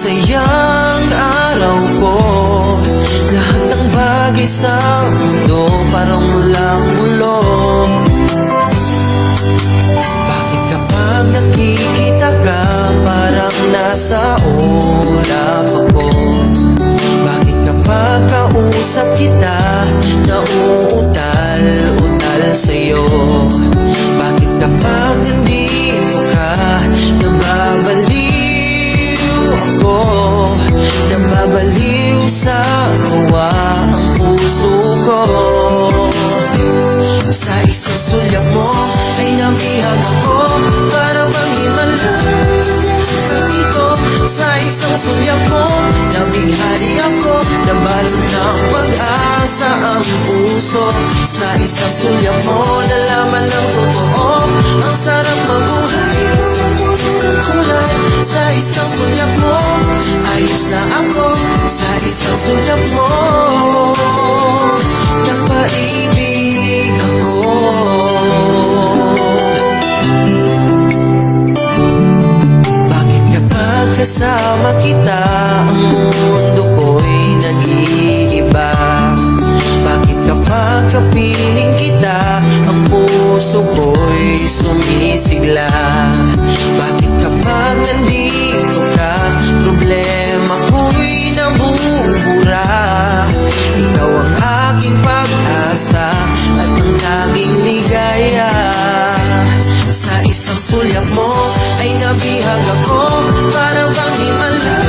masayang araw ko. Lahat ng bagay sa mundo parang walang bulong. Bakit kapag nakikita ka parang nasa ulap ako? Bakit kapag kausap kita nauutal-utal sa'yo? Bakit kapag nandito ka nababaliw ako? Nababaliw sa tuwa ang puso ko. Sa isang sulyap mo ay nabihag ako, para bang himala dito. Sa isang sulyap mo nabighani ako, nabalot ng pag-asa ang puso. Sa isang sulyap mo nalaman ng totoo, ang sarap mabuhay ng kulay. Sa isang sulyap mo ayos na ako. Sa isang sulyap mo napaibig ako. Bakit kapag kasama kita ang mundo ko'y nag-iiba? Bakit kapag kapiling kita ang puso ko'y sumisigla? Bakit kapag nandito ka problema ko'y nabubura? Ikaw ang aking pag-asa at ang laging ligaya. Sa isang sulyap mo ay nabihag ako, para bang himala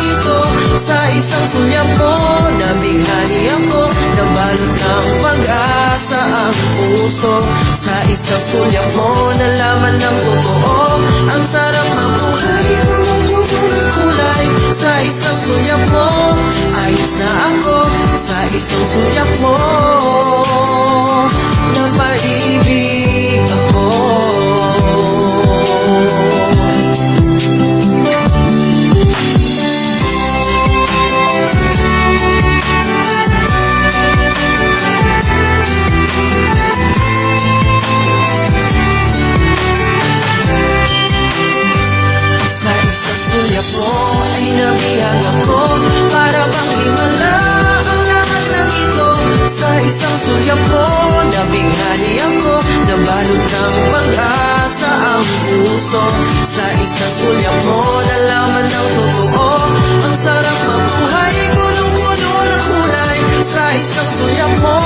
dito. Sa isang sulyap mo nabighani ako, nabalot ng pag-asa ang puso. Sa isang sulyap mo nalaman ng totoo, ang sarap mabuhay ng kulay. Sa isang sulyap mo ayos na ako. Sa isang sulyap mo napaibig ako. Sa isang sulyap mo ay nabihag ako, para bang himala ang lahat ng ito. Sa isang sulyap mo nabighani ako, nabalot ng pag-asa ang puso. Sa isang sulyap mo nalaman ng totoo, ang sarap mabuhay, punong-puno ng kulay. Sa isang sulyap mo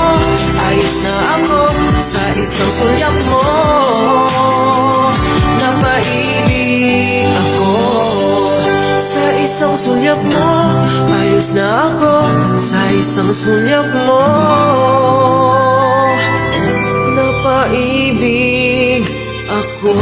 ayos na ako. Sa isang sulyap mo napaibig ako. Sa isang sulyap mo ayos na ako. Sa isang sulyap mo napaibig ako.